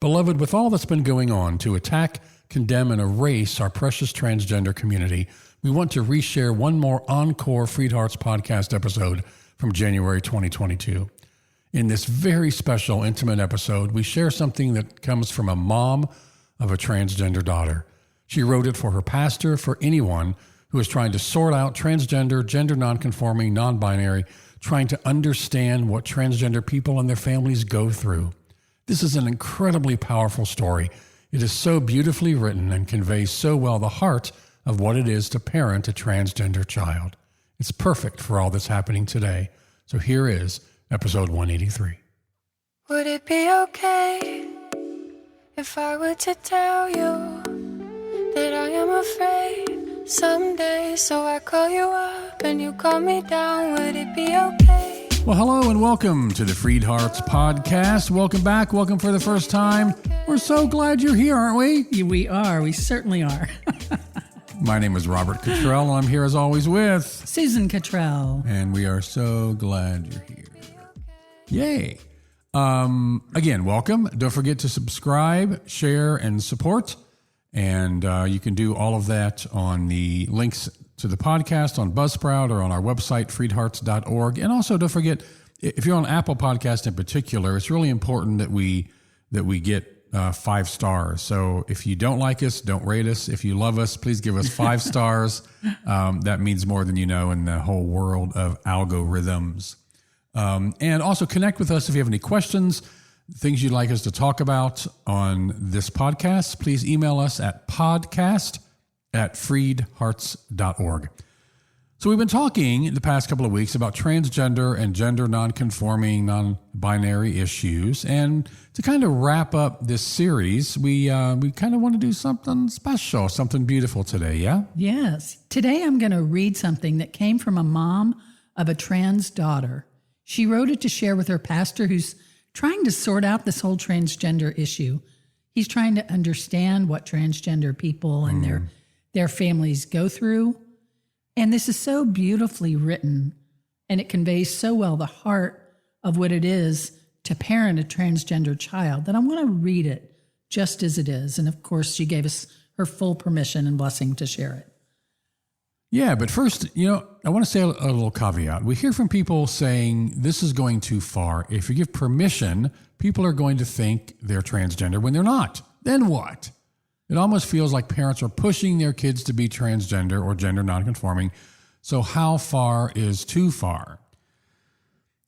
Beloved, with all that's been going on to attack, condemn, and erase our precious transgender community, we want to reshare one more encore FreedHearts podcast episode from January 2022. In this very special, intimate episode, we share something that comes from a mom of a transgender daughter. She wrote it for her pastor, for anyone who is trying to sort out transgender, gender nonconforming, non-binary, trying to understand what transgender people and their families go through. This is an incredibly powerful story. It is so beautifully written and conveys so well the heart of what it is to parent a transgender child. It's perfect for all that's happening today. So here is episode 183. Would it be okay if I were to tell you that I am afraid someday? So I call you up and you call me down. Would it be okay? Well, hello and welcome to the FreedHearts podcast. Welcome back. Welcome for the first time. We're so glad you're here, aren't we? We are. We certainly are. My name is Robert Cottrell, and I'm here as always with Susan Cottrell. And we are so glad you're here. Yay. Again, welcome. Don't forget to subscribe, share, and support. And you can do all of that on the links to the podcast on Buzzsprout or on our website, freedhearts.org. And also don't forget, if you're on Apple Podcast in particular, it's really important that we get 5 stars. So if you don't like us, don't rate us. If you love us, please give us 5 stars. That means more than you know in the whole world of algorithms. And also connect with us if you have any questions, things you'd like us to talk about on this podcast. Please email us at podcast@freedhearts.org. So we've been talking the past couple of weeks about transgender and gender nonconforming, non-binary issues. And to kind of wrap up this series, we kind of want to do something special, something beautiful today, yeah? Yes. Today I'm going to read something that came from a mom of a trans daughter. She wrote it to share with her pastor who's trying to sort out this whole transgender issue. He's trying to understand what transgender people and their families go through. And this is so beautifully written, and it conveys so well the heart of what it is to parent a transgender child that I'm going to read it just as it is. And of course, she gave us her full permission and blessing to share it. Yeah, but first, I want to say a little caveat. We hear from people saying this is going too far. If you give permission, people are going to think they're transgender when they're not. Then what? It almost feels like parents are pushing their kids to be transgender or gender nonconforming. So how far is too far?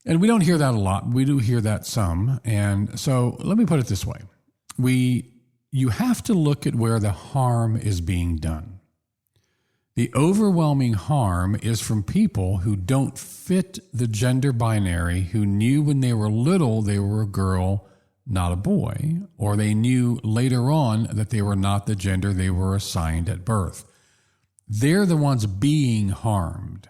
And we don't hear that a lot. We do hear that some. And so let me put it this way. You have to look at where the harm is being done. The overwhelming harm is from people who don't fit the gender binary, who knew when they were little they were a girl, not a boy, or they knew later on that they were not the gender they were assigned at birth. They're the ones being harmed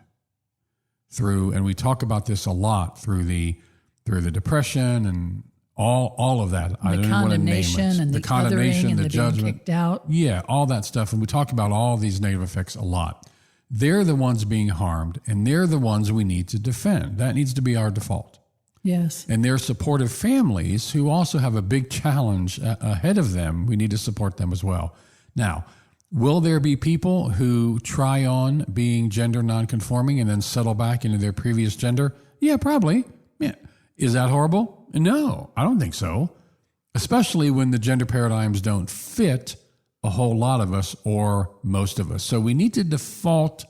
through, and we talk about this a lot, through the depression and all of that. I don't even want to name it. And the condemnation, and the judgment, being kicked out. Yeah, all that stuff. And we talk about all these negative effects a lot. They're the ones being harmed, and they're the ones we need to defend. That needs to be our default. Yes. And their supportive families who also have a big challenge ahead of them. We need to support them as well. Now, will there be people who try on being gender nonconforming and then settle back into their previous gender? Yeah, probably. Yeah. Is that horrible? No, I don't think so. Especially when the gender paradigms don't fit a whole lot of us or most of us. So we need to default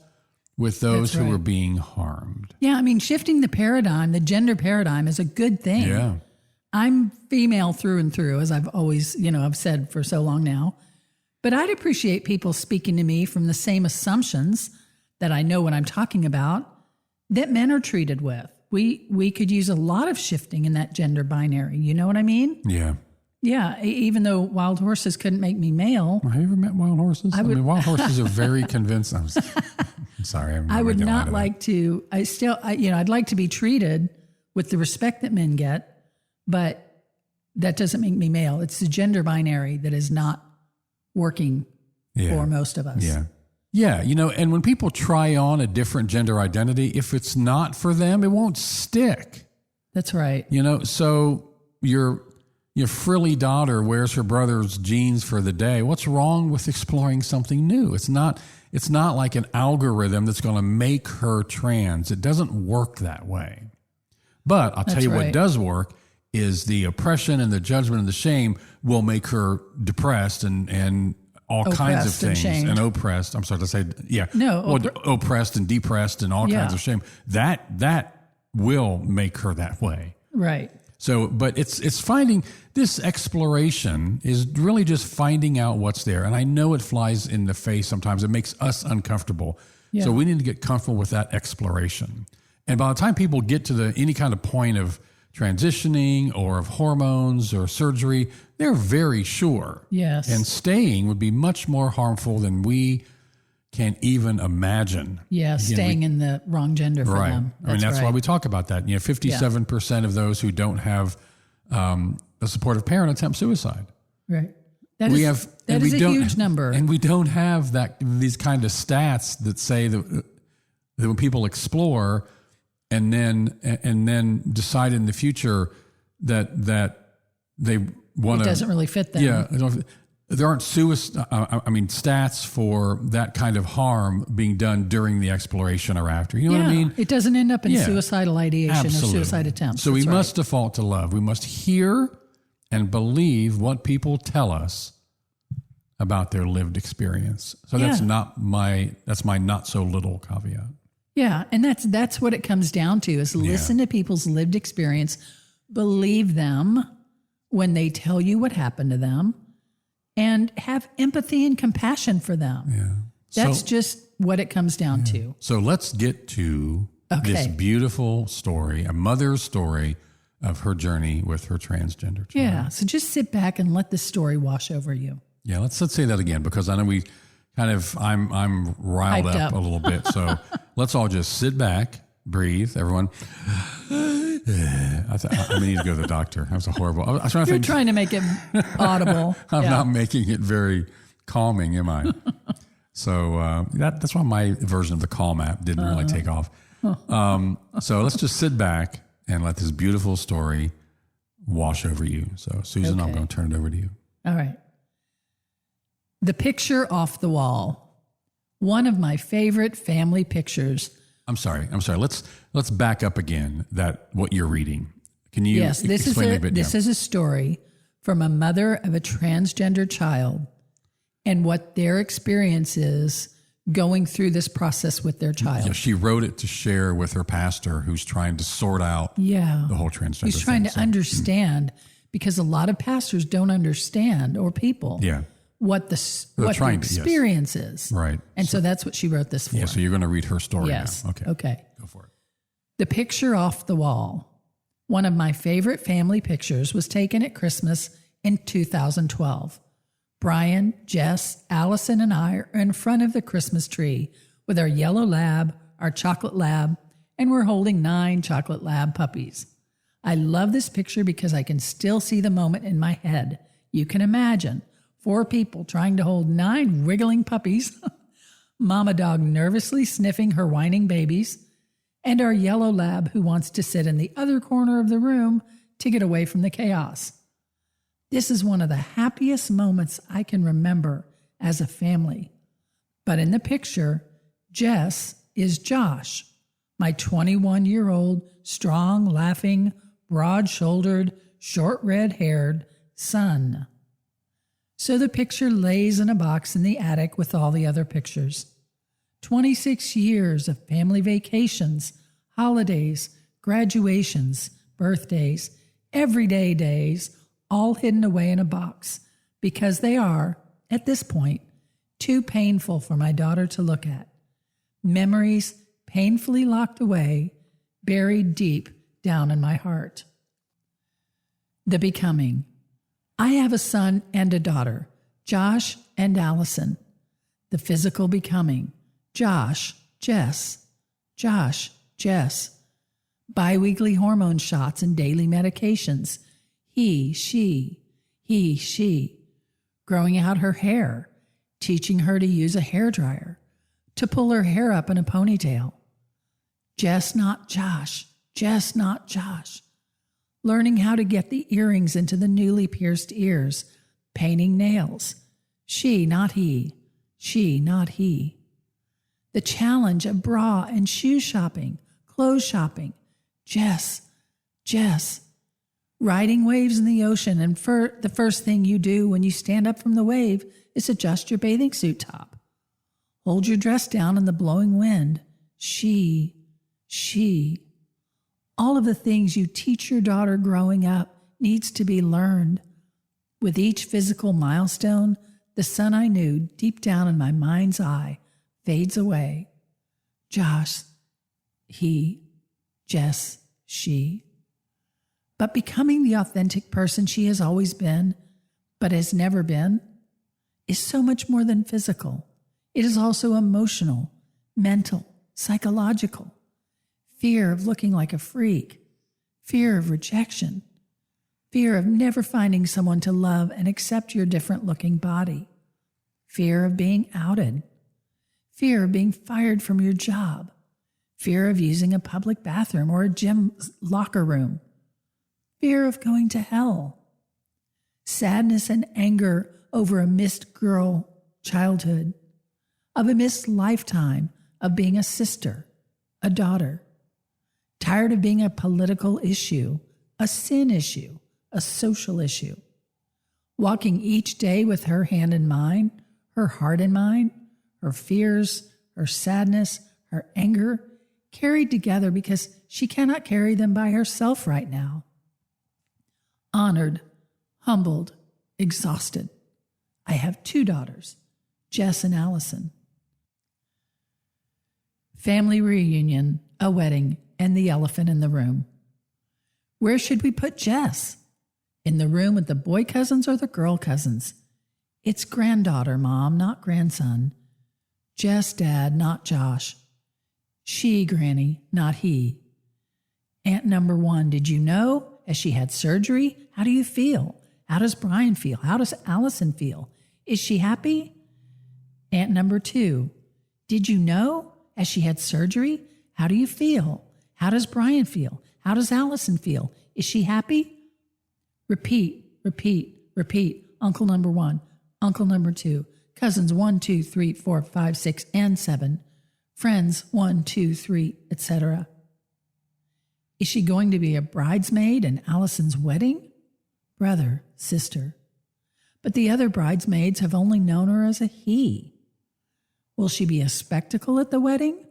with those who are being harmed. Yeah, I mean, shifting the paradigm, the gender paradigm is a good thing. Yeah. I'm female through and through, as I've always, I've said for so long now. But I'd appreciate people speaking to me from the same assumptions that I know what I'm talking about that men are treated with. We could use a lot of shifting in that gender binary. You know what I mean? Yeah. Yeah. Even though wild horses couldn't make me male. Have you ever met wild horses? I mean, wild horses are very convincing. I'm sorry. I would not like to. I'd like to be treated with the respect that men get, but that doesn't make me male. It's the gender binary that is not working for most of us. Yeah. Yeah, and when people try on a different gender identity, if it's not for them, it won't stick. That's right. So you're your frilly daughter wears her brother's jeans for the day. What's wrong with exploring something new? It's not like an algorithm that's going to make her trans. It doesn't work that way. But I'll tell you what does work is the oppression and the judgment and the shame will make her depressed and all kinds of things and oppressed. I'm sorry to say, yeah. No. Oppressed and depressed and all kinds of shame. That will make her that way. Right. So, but it's finding this exploration is really just finding out what's there. And I know it flies in the face sometimes. It makes us uncomfortable. Yeah. So we need to get comfortable with that exploration. And by the time people get to any kind of point of transitioning or of hormones or surgery, they're very sure. Yes. And staying would be much more harmful than we can even imagine. Yeah, staying in the wrong gender for them. That's why we talk about that. 57% of those who don't have a supportive parent attempt suicide. Right. That is a huge number. And we don't have these kind of stats that say that when people explore and then decide in the future that they want to. It doesn't really fit them. Yeah. There aren't stats for that kind of harm being done during the exploration or after. You know what I mean? It doesn't end up in suicidal ideation or suicide attempts. So we must default to love. We must hear and believe what people tell us about their lived experience. So that's my not so little caveat. Yeah, and that's what it comes down to is listen to people's lived experience, believe them when they tell you what happened to them, and have empathy and compassion for them. Yeah. That's just what it comes down to. So let's get to this beautiful story, a mother's story of her journey with her transgender child. Yeah, so just sit back and let this story wash over you. Yeah, let's say that again because I know we kind of, I'm riled up a little bit. So let's all just sit back, breathe, everyone. I need to go to the doctor. That was a horrible. I was trying to You're trying to make it audible. I'm not making it very calming, am I? So that's why my version of the Calm app didn't really take off. So let's just sit back and let this beautiful story wash over you. So Susan, I'm going to turn it over to you. All right. The picture off the wall. One of my favorite family pictures. I'm sorry. Let's back up again. What you're reading. Can you explain a bit? This is a story from a mother of a transgender child and what their experience is going through this process with their child. Yeah, she wrote it to share with her pastor who's trying to sort out the whole transgender thing. He's trying to understand because a lot of pastors don't understand or people. What the experience is. Right. And so that's what she wrote this for. Yeah, so you're going to read her story now. Okay. Go for it. The picture off the wall. One of my favorite family pictures was taken at Christmas in 2012. Brian, Jess, Allison, and I are in front of the Christmas tree with our yellow lab, our chocolate lab, and we're holding 9 chocolate lab puppies. I love this picture because I can still see the moment in my head. You can imagine 4 people trying to hold 9 wriggling puppies, mama dog nervously sniffing her whining babies, and our yellow lab who wants to sit in the other corner of the room to get away from the chaos. This is one of the happiest moments I can remember as a family. But in the picture, Jess is Josh, my 21-year-old, strong, laughing, broad-shouldered, short red-haired son. So the picture lays in a box in the attic with all the other pictures. 26 years of family vacations, holidays, graduations, birthdays, everyday days, all hidden away in a box because they are, at this point, too painful for my daughter to look at. Memories painfully locked away, buried deep down in my heart. The becoming. I have a son and a daughter, Josh and Allison. The physical becoming. Josh, Jess. Josh, Jess. Biweekly hormone shots and daily medications. He, she. Growing out her hair, teaching her to use a hairdryer, to pull her hair up in a ponytail. Jess, not Josh. Jess, not Josh. learning how to get the earrings into the newly pierced ears, painting nails. She, not he. She, not he. The challenge of bra and shoe shopping, clothes shopping. Jess. Riding waves in the ocean, and the first thing you do when you stand up from the wave is adjust your bathing suit top. Hold your dress down in the blowing wind. She. All of the things you teach your daughter growing up needs to be learned. With each physical milestone, the son I knew deep down in my mind's eye fades away. Josh, he, Jess, she. But becoming the authentic person she has always been, but has never been, is so much more than physical. It is also emotional, mental, psychological. Fear of looking like a freak, fear of rejection, fear of never finding someone to love and accept your different looking body, fear of being outed, fear of being fired from your job, fear of using a public bathroom or a gym locker room, fear of going to hell, sadness and anger over a missed girl childhood, of a missed lifetime of being a sister, a daughter, tired of being a political issue, a sin issue, a social issue, walking each day with her hand in mine, her heart in mine, her fears, her sadness, her anger, carried together because she cannot carry them by herself right now. Honored, humbled, exhausted. I have 2 daughters, Jess and Allison. Family reunion, a wedding, and the elephant in the room. Where should we put Jess? In the room with the boy cousins or the girl cousins? It's granddaughter, Mom, not grandson. Jess, Dad, not Josh. She, Granny, not he. Aunt number 1, did you know? Has she had surgery? How do you feel? How does Brian feel? How does Allison feel? Is she happy? Aunt number 2, did you know? Has she had surgery? How do you feel? How does Brian feel? How does Allison feel? Is she happy? Repeat. Uncle number 1, uncle number 2, cousins 1, 2, 3, 4, 5, 6, and 7, friends 1, 2, 3, etc. Is she going to be a bridesmaid in Allison's wedding? Brother, sister. But the other bridesmaids have only known her as a he. Will she be a spectacle at the wedding?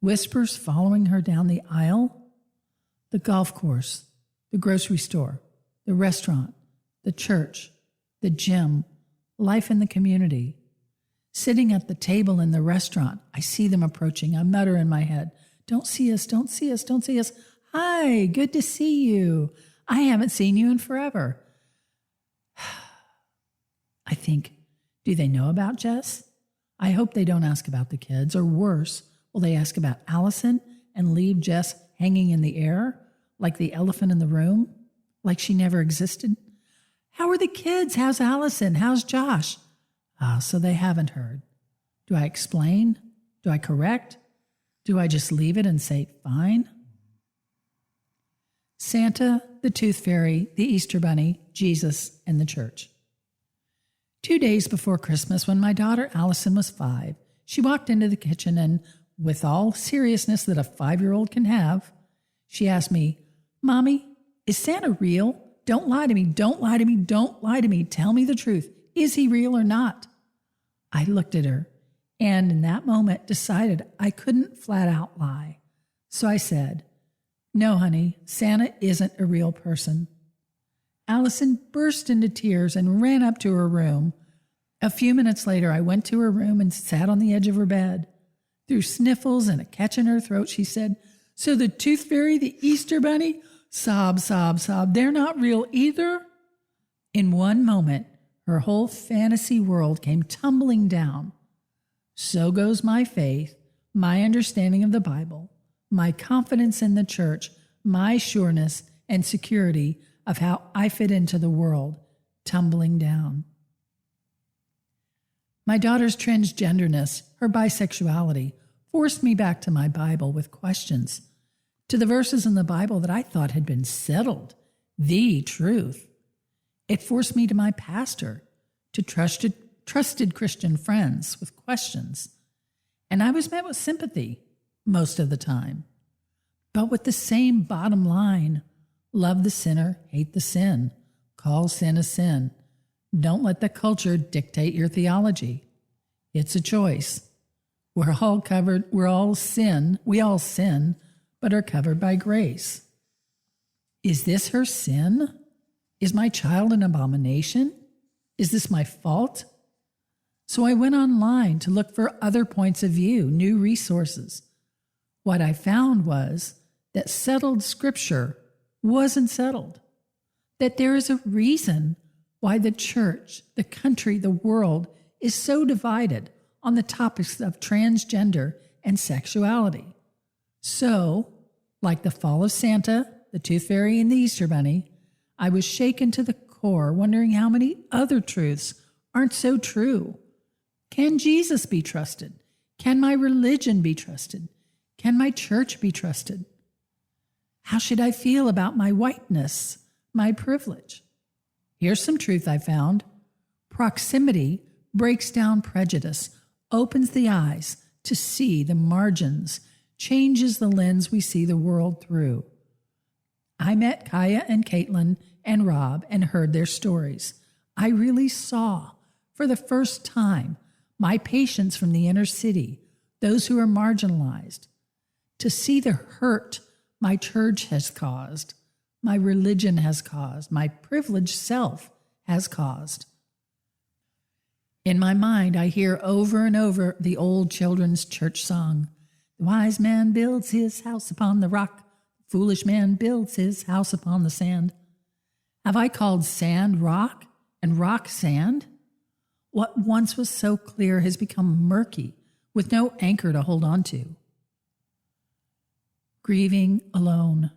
Whispers following her down the aisle? The golf course, the grocery store, the restaurant, the church, the gym, life in the community. Sitting at the table in the restaurant, I see them approaching. I mutter in my head, don't see us. Hi, good to see you. I haven't seen you in forever. I think, do they know about Jess? I hope they don't ask about the kids, or worse, will they ask about Allison and leave Jess hanging in the air like the elephant in the room, like she never existed? How are the kids? How's Allison? How's Josh? So they haven't heard. Do I explain? Do I correct? Do I just leave it and say, fine? Santa, the Tooth Fairy, the Easter Bunny, Jesus, and the church. 2 days before Christmas, when my daughter Allison was 5, she walked into the kitchen and, with all seriousness that a 5-year-old can have, she asked me, Mommy, is Santa real? Don't lie to me, don't lie to me, don't lie to me. Tell me the truth. Is he real or not? I looked at her and in that moment decided I couldn't flat out lie. So I said, no, honey, Santa isn't a real person. Allison burst into tears and ran up to her room. A few minutes later, I went to her room and sat on the edge of her bed. Through sniffles and a catch in her throat, she said, so the Tooth Fairy, the Easter Bunny, sob, sob, sob, they're not real either? In one moment, her whole fantasy world came tumbling down. So goes my faith, my understanding of the Bible, my confidence in the church, my sureness and security of how I fit into the world, tumbling down. My daughter's transgenderness, her bisexuality, forced me back to my Bible with questions, to the verses in the Bible that I thought had been settled the truth. It forced me to my pastor, to trusted Christian friends with questions. And I was met with sympathy most of the time, but with the same bottom line: love the sinner, hate the sin, call sin a sin. Don't let the culture dictate your theology. It's a choice. We all sin, but are covered by grace. Is this her sin? Is my child an abomination? Is this my fault? So I went online to look for other points of view, new resources. What I found was that settled scripture wasn't settled, that there is a reason why the church, the country, the world is so divided on the topics of transgender and sexuality. So, like the fall of Santa, the Tooth Fairy, and the Easter Bunny, I was shaken to the core, wondering how many other truths aren't so true. Can Jesus be trusted? Can my religion be trusted? Can my church be trusted? How should I feel about my whiteness, my privilege? Here's some truth I found. Proximity breaks down prejudice, opens the eyes to see the margins, changes the lens we see the world through. I met Kaya and Caitlin and Rob and heard their stories. I really saw, for the first time, my patients from the inner city, those who are marginalized, to see the hurt my church has caused, my religion has caused, my privileged self has caused. In my mind, I hear over and over the old children's church song. The wise man builds his house upon the rock. The foolish man builds his house upon the sand. Have I called sand rock and rock sand? What once was so clear has become murky with no anchor to hold on to. Grieving alone.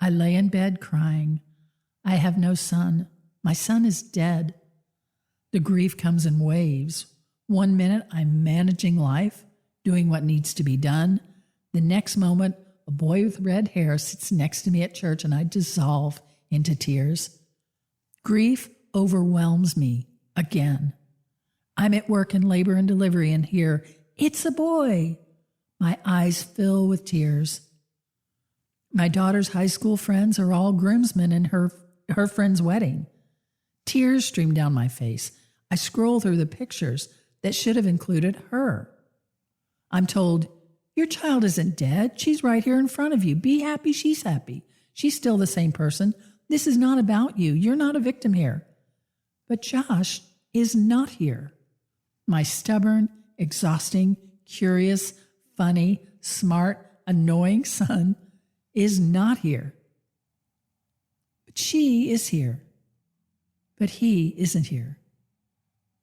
I lay in bed crying. I have no son. My son is dead. The grief comes in waves. 1 minute I'm managing life, doing what needs to be done. The next moment, a boy with red hair sits next to me at church and I dissolve into tears. Grief overwhelms me again. I'm at work in labor and delivery and hear, "It's a boy." My eyes fill with tears. My daughter's high school friends are all groomsmen in her friend's wedding. Tears stream down my face. I scroll through the pictures that should have included her. I'm told, "Your child isn't dead. She's right here in front of you. Be happy she's happy. She's still the same person. This is not about you. You're not a victim here." But Josh is not here. My stubborn, exhausting, curious, funny, smart, annoying son is not here. But she is here. But he isn't here.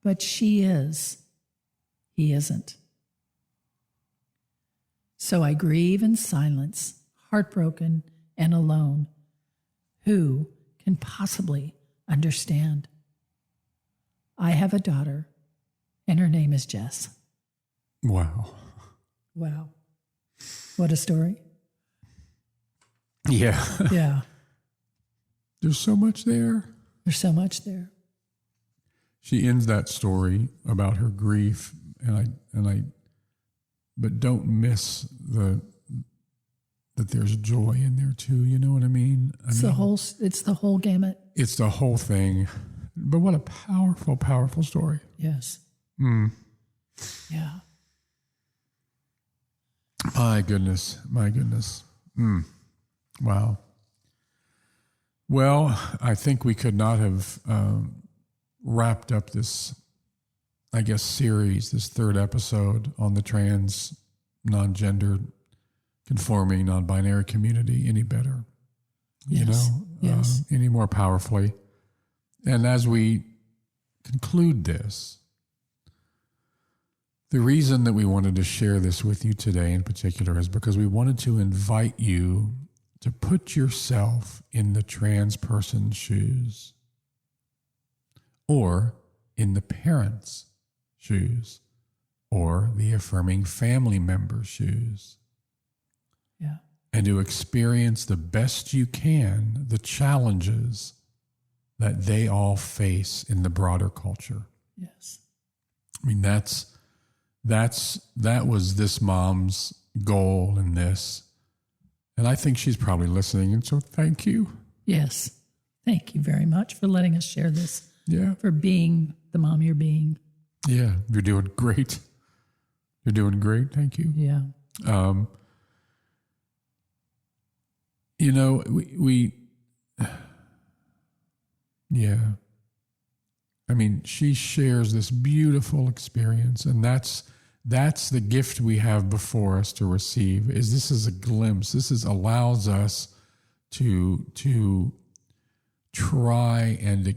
But she is. He isn't. So I grieve in silence, heartbroken and alone. Who can possibly understand? I have a daughter, and her name is Jess. Wow. Wow. What a story. Yeah. Yeah. There's so much there. There's so much there. She ends that story about her grief, but don't miss that there's joy in there too. You know what I mean? It's the whole gamut. It's the whole thing. But what a powerful, powerful story. Yes. Yeah. My goodness. Wow. Well, I think we could not have wrapped up this, series, this third episode on the non-gender, conforming, non-binary community any better. Yes. Yes. Any more powerfully. And as we conclude this, the reason that we wanted to share this with you today in particular is because we wanted to invite you to put yourself in the trans person's shoes or in the parent's shoes or the affirming family member's shoes. Yeah. and to experience the best you can the challenges that they all face in the broader culture. Yes. I mean, that was this mom's goal in this. And I think she's probably listening. And so thank you. Yes. Thank you very much for letting us share this. Yeah. For being the mom you're being. Yeah. You're doing great. You're doing great. Thank you. Yeah. Yeah. I mean, she shares this beautiful experience, and that's the gift we have before us to receive. This is a glimpse. This allows us to try and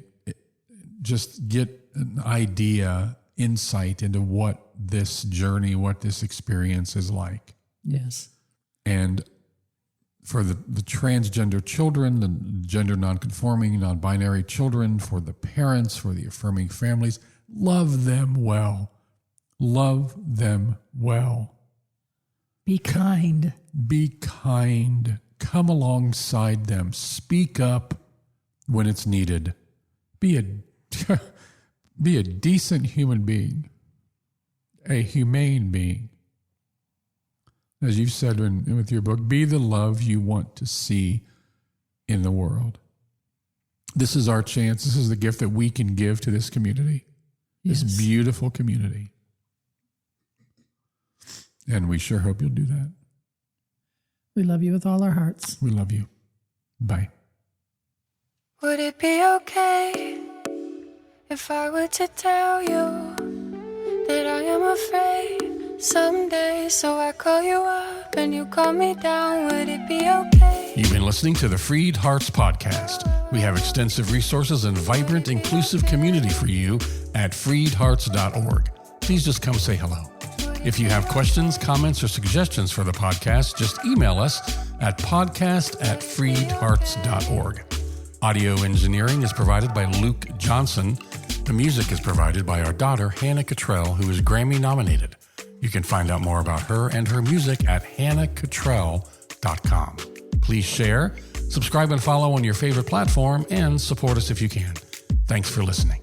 just get an idea, insight into what this journey, what this experience is like. Yes. And for the transgender children, the gender nonconforming, non-binary children, for the parents, for the affirming families, love them well. Love them well. Be kind. Be kind. Come alongside them. Speak up when it's needed. Be a decent human being. A humane being. As you've said with your book, be the love you want to see in the world. This is our chance. This is the gift that we can give to this community, this beautiful community. And we sure hope you'll do that. We love you with all our hearts. We love you. Bye. Would it be okay if I were to tell you that I am afraid someday, so I call you up and you call me down? Would it be okay? You've been listening to the FreedHearts podcast. We have extensive resources and vibrant, inclusive community for you at freedhearts.org. Please just come say hello. If you have questions, comments, or suggestions for the podcast, just email us at podcast@freedhearts.org. Audio engineering is provided by Luke Johnson. The music is provided by our daughter, Hannah Cottrell, who is Grammy nominated. You can find out more about her and her music at hannahcottrell.com. Please share, subscribe and follow on your favorite platform, and support us if you can. Thanks for listening.